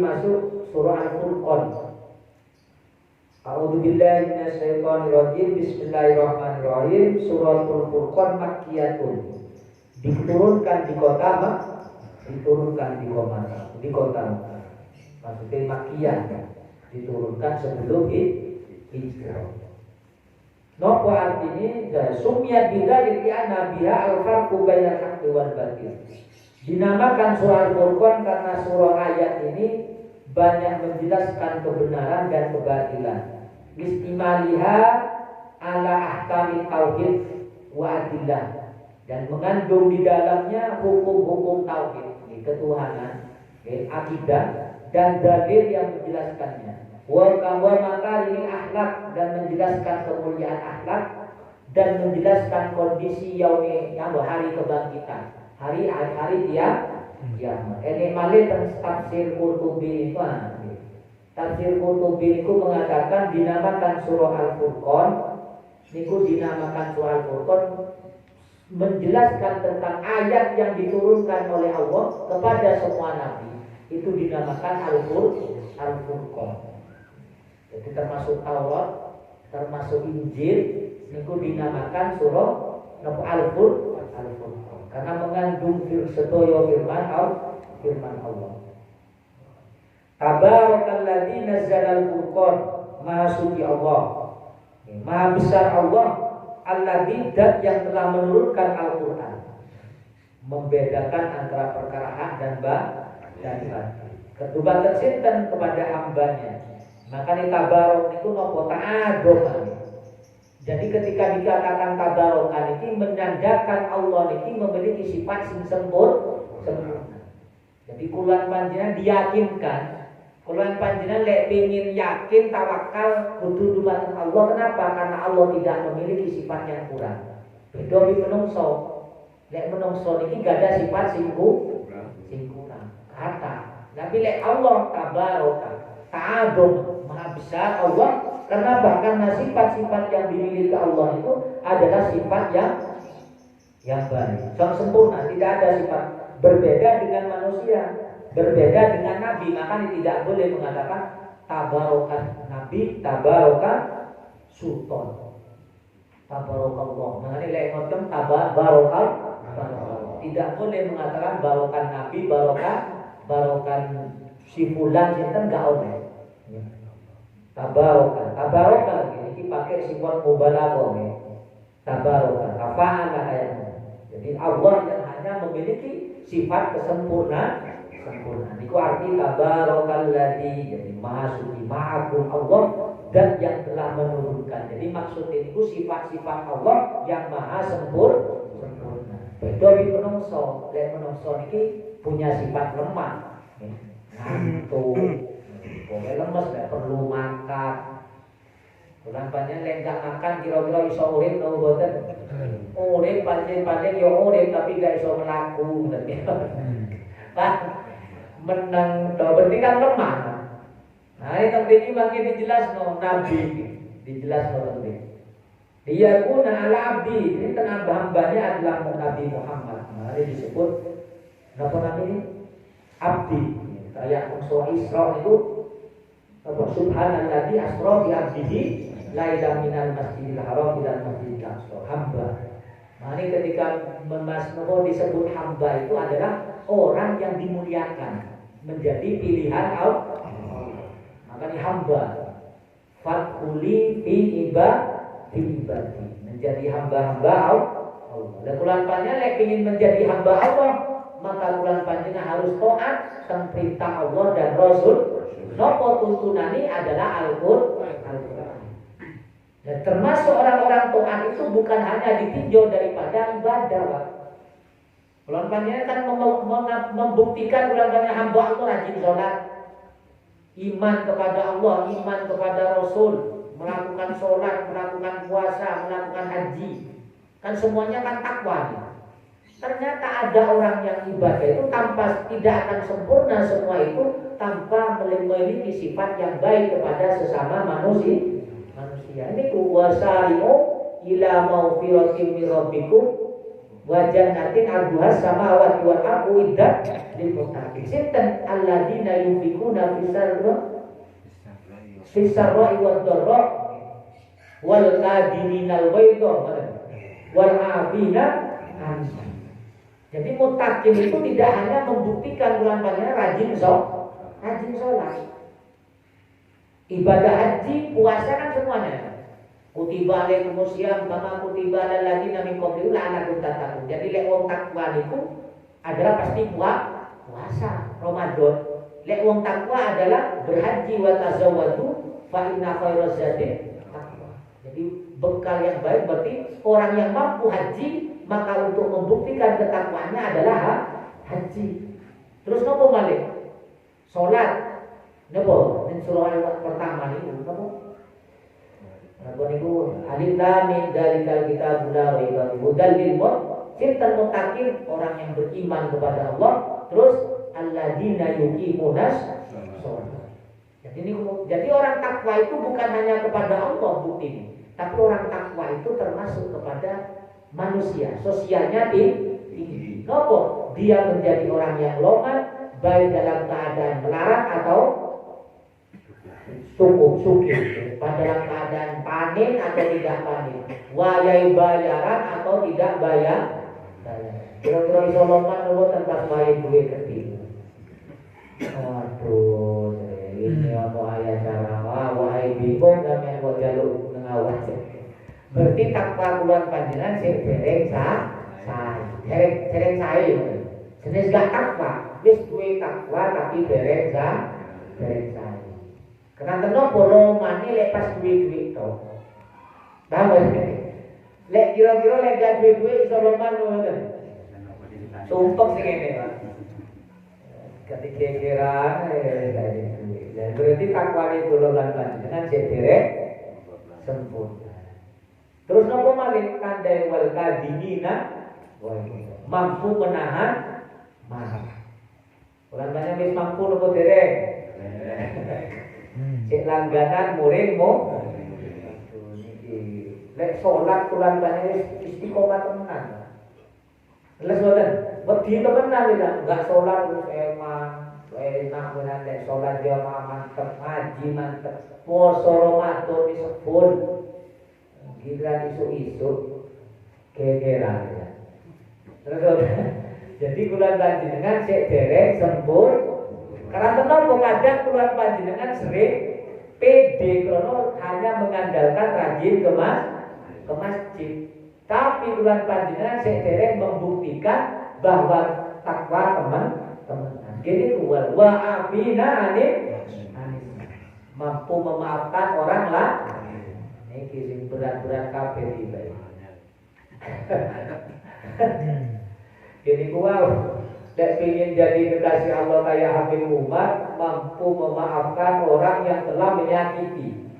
masuk surah Al-Furqan. A'udzubillahi minasyaitonirrajim. Bismillahirrahmanirrahim. Suratul Furqan makkiyatun. Diturunkan di kota diturunkan di kota. Maksudnya makkiyah, diturunkan sebelum hijrah. Nopo artinya sumiyat bidzalika anna biha al-farqu bainal haqqi wal batil. Dinamakan surah Al-Furqan karena surah ayat ini banyak menjelaskan kebenaran dan kebatilan. Istimaliha ala ahkami tauhid wa adillah, dan mengandung di dalamnya hukum-hukum tauhid, ketuhanan, akidah, dan dalil yang menjelaskannya. Wa makarimil akhlak, dan menjelaskan kemuliaan akhlak, dan menjelaskan kondisi hari kebangkitan, hari kiamat. Ini malih tafsir Qurtubi itu. Tafsir Qurtubi itu mengatakan dinamakan surah Al-Furqan. Niku dinamakan surah Al-Furqan menjelaskan tentang ayat yang diturunkan oleh Allah kepada semua nabi. Itu dinamakan Al-Furqan. Jadi termasuk Taurat, termasuk Injil, niku dinamakan surah Al-Furqan. Karena mengandung sedaya firman Allah. Tabarakalladzi nazzala al-Furqan, Maha suci Allah, Maha besar Allah, alladzi dat yang telah menurunkan Al-Qur'an, membedakan antara perkara hak dan batil. Kedua tersinten kepada hambanya. Makanya tabarok itu nopo ta'adum. Jadi ketika dikatakan tabarokan ini menandakan Allah ini memiliki sifat sing sempurna. Jadi kulan panjenengan diyakinkan, kulan panjenengan lek pengin yakin tawakal kudu dumateng Allah. Kenapa? Karena Allah tidak memiliki sifat yang kurang. Beda di menungso. Lek menungso ini gak ada sifat sing kurang. Kata. Tapi lek Allah tabarokan, ta'adum, Maha besar Allah. Karena bahkan sifat-sifat yang dimiliki Allah itu adalah sifat yang baik, yang sempurna, tidak ada sifat berbeda dengan manusia, berbeda dengan nabi. Maka tidak boleh mengatakan tabarokan nabi, tabarokan sultan, tabarokallah. Mengenai lengotkan tabarokal, tidak boleh mengatakan barokan nabi, barokan si fulan, sinten gak boleh. Tabarokan ini pakai sifat mubalaghah. Tabarokan kafa'ana ayatnya. Jadi Allah yang hanya memiliki sifat sempurna. Itu arti tabarakalladzi, jadi Maha suci, Maha agung Allah dan yang telah menurunkan. Jadi maksud itu sifat-sifat Allah yang Maha sempurna. Beda di menungso. Menungso ini punya sifat lemah. Ngantuk. Pokoknya lemes, gak perlu makan. Kurang banyak lenggak makan, kira-kira iso urip tau boten. Urip pancen-pancen ya urip tapi gak iso mlaku. Pak menang to berarti kan lemah. Nah, ini tempat ini makin dijelasno nabi, dijelasno tempat. Dia kuna ala abdi, ini tenang hambanya adalah Nabi Muhammad. Nah, ini disebut apa namanya? Abdi. Kayak surah Isra itu Subhanalladzi asra bi 'abdihi lailan minal masjidil haram ila masjidil aqsa. Hamba. Nah, ini ketika disebut hamba itu adalah orang yang dimuliakan, menjadi pilihan Allah. Makanya hamba. Fatkuli fi ibadi, menjadi hamba-hamba Allah. Dan bulan panjang ingin menjadi hamba Allah, maka bulan panjangnya harus taat tentang perintah Allah dan Rasul. Nopo tuntunani adalah Al-Qur'an. Dan termasuk orang-orang taat itu bukan hanya ditinjau daripada ibadah, Pak. Bulan panjangnya kan membuktikan bulan panjang hamba Allah rajin sholat, iman kepada Allah, iman kepada Rasul, melakukan sholat, melakukan puasa, melakukan haji. Kan semuanya kan takwa. Ternyata ada orang yang ibadah itu tanpa tidak akan sempurna semua itu tanpa memiliki sifat yang baik kepada sesama manusia. Ini wasari'u ila maufiratin min rabbikum Wa jannatin arduha samawati wal ardu iddat lil muttaqin. Sinten alladzina yunfikuna fisarra'i wad dharra wal qadiminal ghaidha wal 'afina. Jadi muttaqin itu tidak hanya membuktikan bulan panjang rajin sholat. Ibadah haji, puasa kan semuanya. Kutiba alaikumusiyam kama kutiba alal ladzina min qablikum la'allakum tattaqun. Jadi lek wong takwa niku adalah pasti puasa Ramadan. Lek wong takwa adalah berhaji wa tazawwadu fa inna khairaz zadi taqwa. Jadi bekal yang baik berarti orang yang mampu haji, maka untuk membuktikan ketakwaannya adalah haji. Terus nopo malih? Salat. Nopo? Ning surah ayat pertama niku nopo? Apa niku alif lam mim dzalikal kitabul la raiba fihi hudal lil muttaqin, orang yang beriman kepada Allah. Terus alladzina yuqimunas shalah. Jadi orang takwa itu bukan hanya kepada Allah bukti, tapi orang takwa itu termasuk kepada manusia. Sosialnya tinggi. Kenapa? Dia menjadi orang yang loman baik dalam keadaan melarat atau sukih, pada keadaan panen atau tidak panen, wayai bayaran atau tidak bayar. Kira-kira iso loman nopo tempat bayar duit kecil. Waduh, ini apa ayat cara wahai bingung sampeyan kok jaluk ngawas. Berarti takwa kula panjenengan sing dereng dereng sae. Jenis gak takwa, wis duwe takwa tapi dereng sae. Karena kenapa romane lek pas duit-duit to. Tahu lek kira-kira lek gak duit-duit iso roman ngoten. Sumpek sing ngene, Pak. Ketika kira dan berarti takwa itu lan panjenengan sing derek sempurna. Terus napa malih kandai wal kadinina mampu menahan marah. Ulang banyak wis mampu nopo derek? Cek langganan muridmu. Lek sholat kulan banyak istiqomah tenan. Les boten, wedi tenan ya, enggak sholat terus enak benar lek sholat dia mantep, ngaji mantep, puasa Ramadan disebut. Gila isu-isu kegeran ya. Terus jadi kulan panjenengan cek derek sempur. Karena kenapa kadang kulan panjenengan sering PD krono hanya mengandalkan rajin ke masjid. Tapi bulan panjenengan sederek membuktikan bahwa takwa teman-teman. Jadi wa afina anil mampu memaafkan orang lain. Ini kisah berat-berat kabeh iki. Jadi gua dan ingin jadi kekasih Allah kayak Habib Umar, mampu memaafkan orang yang telah menyakiti.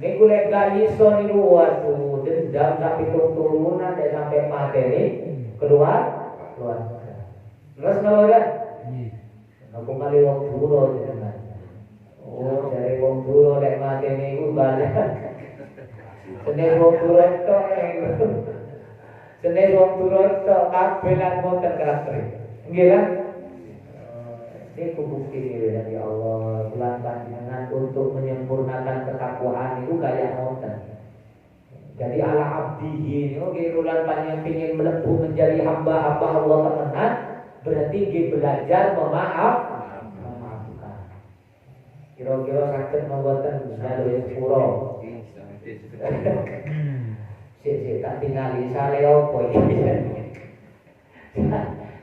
Ini kulit galiso ini waduh dendam sampai turunan dan sampai materi keluar. Terus nawaran? Aku kali wong duro jenengan. Oh dari wong duro lek materi itu balik. Senin wong duro tok Senin wong duro tok kabeh lan wonten karakter. Nggih kan? Ini kubukti dari Allah bulan panjenengan untuk menyempurnakan ketakwaan itu kayak ngoten. Jadi ala abdihi ini bulan panjenengan ingin melepuh menjadi hamba-hamba Allah tenan, berarti dia belajar memaafkan. Kira-kira sakit membuatkan jalur pura. Sik tak tingali sale opo iki.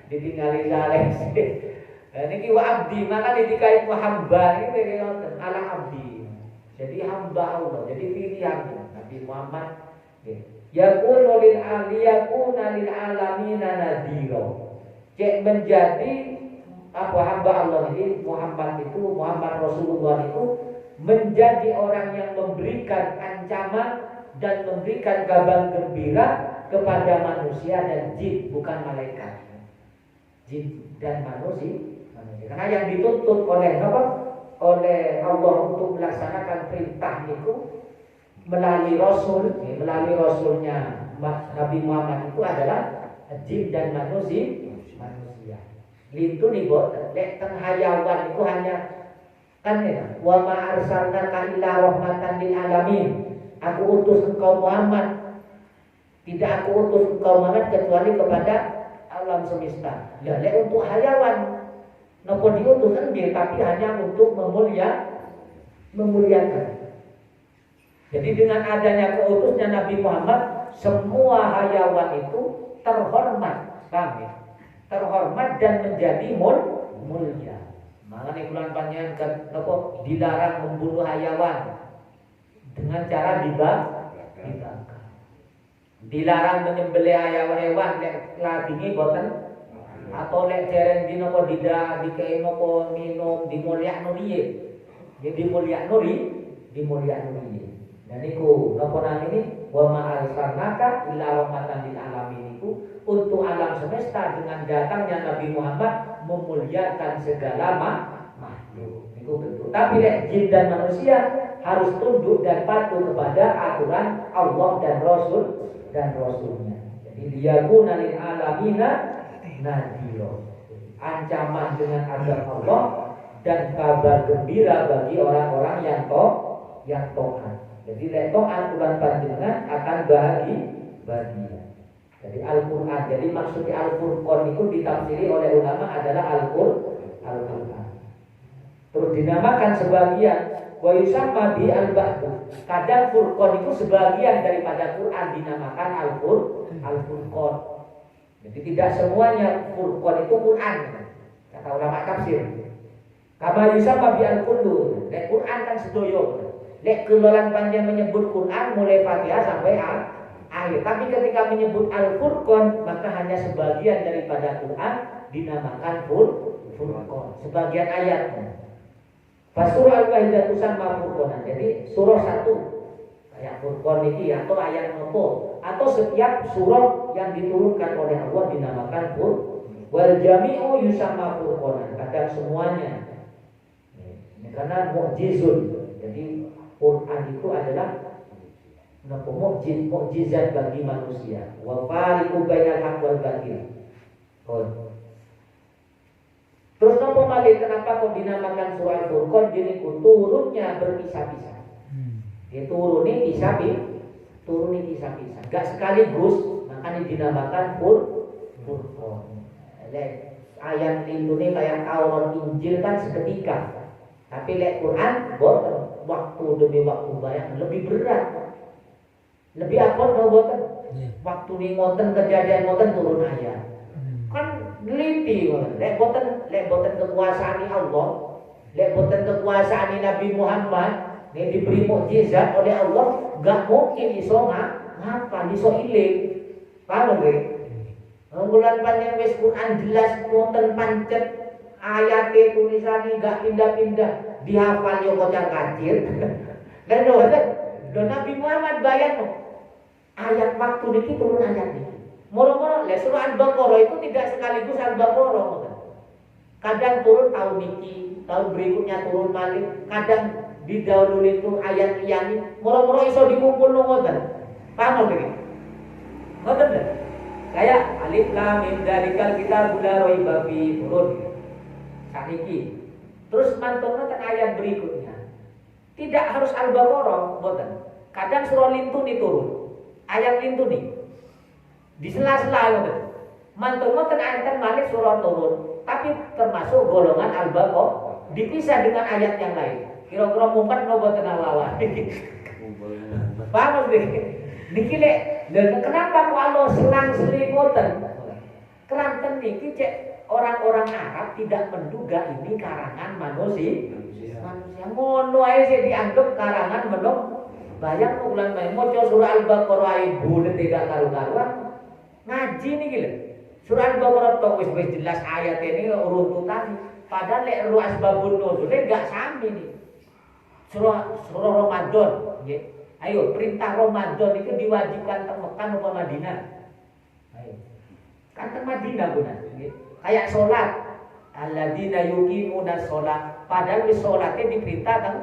Ditinggali saleh. Niki wa abdi, maka dikait hamba ini dari ala abdi. Jadi hamba Allah, jadi pilihan Nabi Muhammad. Yakunu lil alamin nadhira. Cek menjadi apa hamba Allah ini Muhammad Rasulullah itu menjadi orang yang memberikan ancaman dan memberikan kabar gembira kepada manusia dan jin, bukan malaikat. Jin dan manusia. Karena yang dituntut oleh apa? Oleh Allah untuk melaksanakan perintah itu melalui Rasulnya Nabi Muhammad itu adalah jin dan manusia. Lintu nih boten. Lek teng hayawan itu hanya kan ya, wa ma arsalnaka illa rahmatan lil alamin. Aku utus engkau Muhammad. Tidak aku utus engkau Muhammad kecuali kepada alam semesta. Ya lek untuk hayawan napa diutus enggih tapi hanya untuk memuliakan. Jadi dengan adanya keutusnya Nabi Muhammad, semua hayawan itu terhormat, paham ya? Terhormat dan menjadi mulia. Makanya bulan panjang dilarang membunuh hayawan dengan cara dibakar. Dilarang menyembelih hayawan lek ladingi boten atau lek dereng di nopo dikei nopo minum dimulyakno riye. Jadi dimulyakno riye. Dan iku nopo nang ini wa ma arsalnaka illa rahmatan lil alamin itu untuk alam semesta dengan datangnya Nabi Muhammad memuliakan segala makhluk. Itu betul. Tapi lek jin dan manusia harus tunduk dan patuh kepada aturan Allah dan Rasulnya. Jadi liyakuna lil alamina nadhira. Ancaman dengan azab Allah dan kabar gembira bagi orang-orang yang taat. Jadi lek taat bulan panjenengan akan bahagia. Jadi Al-Quran. Jadi maksudnya Al-Furqan itu ditafsiri oleh ulama adalah Al-Quran. Terus dinamakan sebagian wa yusamma bi al-ba'd. Kadang Furqan itu sebagian daripada Quran dinamakan Al-Furqan. Jadi tidak semuanya Furqan itu Quran. Kata ulama tafsir. Kama yusamma bi al-kullu. Lek Quran kan sedoyo. Lek kelolan panjang menyebut Quran mulai Fatihah sampai akhir. Tapi ketika menyebut Al-Furqan maka hanya sebagian daripada Quran dinamakan Furqan. Sebagian ayatnya. Surah Al-Wahidah tusamma Furqan. Jadi surah 1 ayat Furqan ini atau ayat nopo atau setiap surah yang diturunkan oleh Allah dinamakan Furqan. Wal jami'u yusamma Furqan. Kadang semuanya. Ini karena mukjizun. Jadi Quran itu adalah mukjizat bagi manusia. Wa fariqu bainal haqq wal batil. Terus nopo malih kenapa kok dinamakan surah Al-Furqan? Jadi turunnya berpisah-pisah. Dia turuni pisah-pisah. Gak sekaligus, makanya dinamakan Furqan. Ayat ini kayak Taurat Injil kan seketika. Tapi lek Quran boten waktu demi waktu bayang lebih berat. Lebih apa boten? Waktu ni ngoten kejadian ngoten turun ayat. Kan neliti lek boten kekuasaan Allah, lek boten kekuasaan Nabi Muhammad yang diberi mukjizat oleh Allah, gak mungkin iso ngapa iso iling. Paham nggih? Bulan panjang wis Quran jelas wonten pancet ayate tulisane gak pindah-pindah dihafal yo kocar kacir. Dan Nabi Muhammad bayang ayat waktu niki turun ayat niki. Moro-moro le surah Al-Baqarah itu tidak sekaligus Al-Baqarah. Kadang turun tahun niki, tahun berikutnya turun malih, kadang didahului itu ayat liyane. Moro-moro iso dikumpulno ngoten. Paham nggih? Ngoten lho. Kayak alif lam mim dzalikal kitabul la raiba fihi turun. Sakniki. Terus mantungna teng ayat berikutnya. Tidak harus Al-Baqarah, mboten. Kadang surah Lintun turun. Ayat Lintun nih. Di sela-sela ngoten. Mantungna teng ayat malih surah turun, tapi termasuk golongan Al-Baqarah, dipisah dengan ayat yang lain. Kira-kira mumpat mboten lawan. Paham nggih? Niki lek kenapa kok Allah selang-seling ngoten? Keranten niki cek orang-orang Arab tidak menduga ini karangan manusia. Ngono ae sih dianggap karangan menung. Bayang ulang main maca surah Al-Baqarah ibu tidak karu-karuan. Ngaji niki lho. Surah Al-Baqarah tok wis jelas ayat ini runtutan. Padahal lek ru asbabun nuzul enggak sami nih. Surah Ramadan nggih. Ayo perintah Ramadan itu diwajibkan teng Mekah apa Madinah? Ayo. Kan teng Madinah guna. Kayak salat. Alladzina yuqimuna shalah. Padahal wis salate diperintah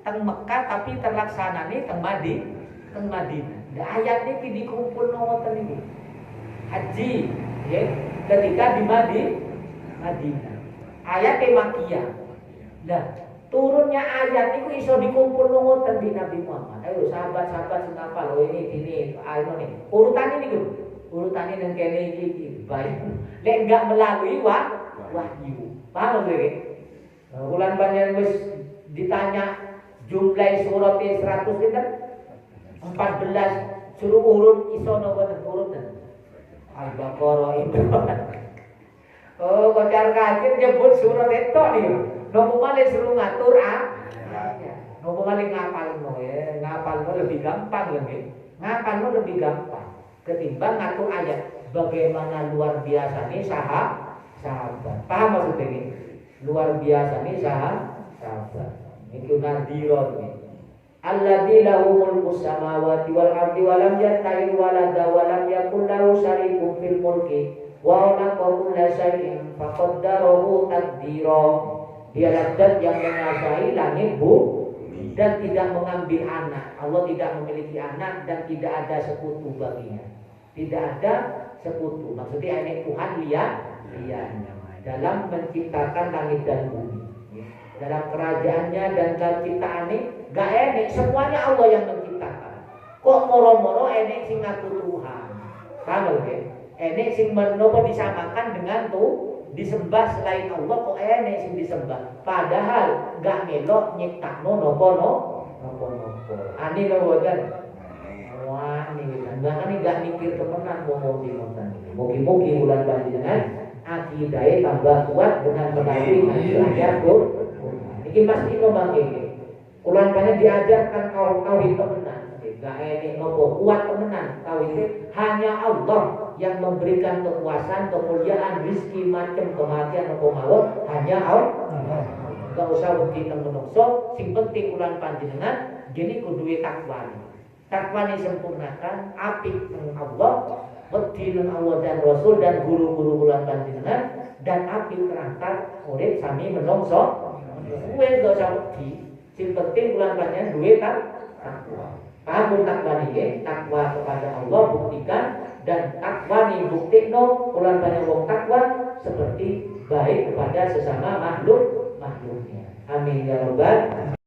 teng Mekah tapi terlaksanane teng Madinah. Nah, ayat niki dikumpulno ngoten niku. haji ya, ketika di Madinah. Ayat makiyah. Nah, turunnya ayat itu iso dikumpul ngoten di Nabi Muhammad. Ayo sahabat-sahabat sing hafal ini anu nih. Urutan ini lho. Urutan ini yang kene iki baik. Lek enggak melalui wahyu. Paham lho iki? Bulan banyak wis ditanya jumlah surat 100 pinten? 14 suruh urut iso napa urut. Al-Baqarah itu. Oh, kocar kacir nyebut surat itu nih. Nopo malih suruh ngatur nopo malih ngapalno ya. Ngapalno lebih gampang lagi. Ngapalno lebih gampang ketimbang ngatur ayat. Bagaimana luar biasa nih sahabat. Paham maksudnya ini? Luar biasa nih sahabat. Itu nadhirun nih. Alladzi lahu mulkus samawati wal ardi wa lam yattakhidh walada wa lam yakul lahu syarikun fil mulki wa khalaqa kulla syai'in faqaddarahu taqdira. Dialah zat yang menguasai langit bumi dan tidak mengambil anak. Allah tidak memiliki anak dan tidak ada sekutu baginya. Tidak ada sekutu. Maksudnya ini Tuhan lihatnya dalam menciptakan langit dan bumi. Dalam kerajaannya dan dalam ciptaannya gak enek, semuanya Allah yang menciptakan. Kok moro-moro enek sing ngaku Tuhan. Paham ya? Enek sing menopo disamakan dengan tuh disembah selain Allah, kok enek sing disembah. Padahal gak melok nyiptakno nopo. Ani lho boten. Wah, ini kan gak mikir temenan ngomong di ngoten. Mugi-mugi bulan panjenengan akidahnya tambah kuat dengan mengakui ayat iki pasti ngomong iki. Ulang banyak diajarkan tauhid temenan. Gak enek nopo kuat temenan. Tauhid hanya Allah yang memberikan kekuasaan, kemuliaan, rezeki, macam kematian nopo mawon hanya Allah. Gak usah bukti teng menungso, sing penting ulang panjenengan gini kudu takwa. Takwa disempurnakan apik teng Allah, wedi nang Allah dan Rasul dan guru-guru ulang panjenengan dan apik kerangkat urip sami menungso. Kuwi gak usah wedi. Sing penting bulan panjenengan duwe takwa. Paham takwa niki? Takwa kepada Allah buktikan dan takwa ni buktikno bulan panjenengan wong takwa seperti baik kepada sesama makhluknya. Amin ya rabbal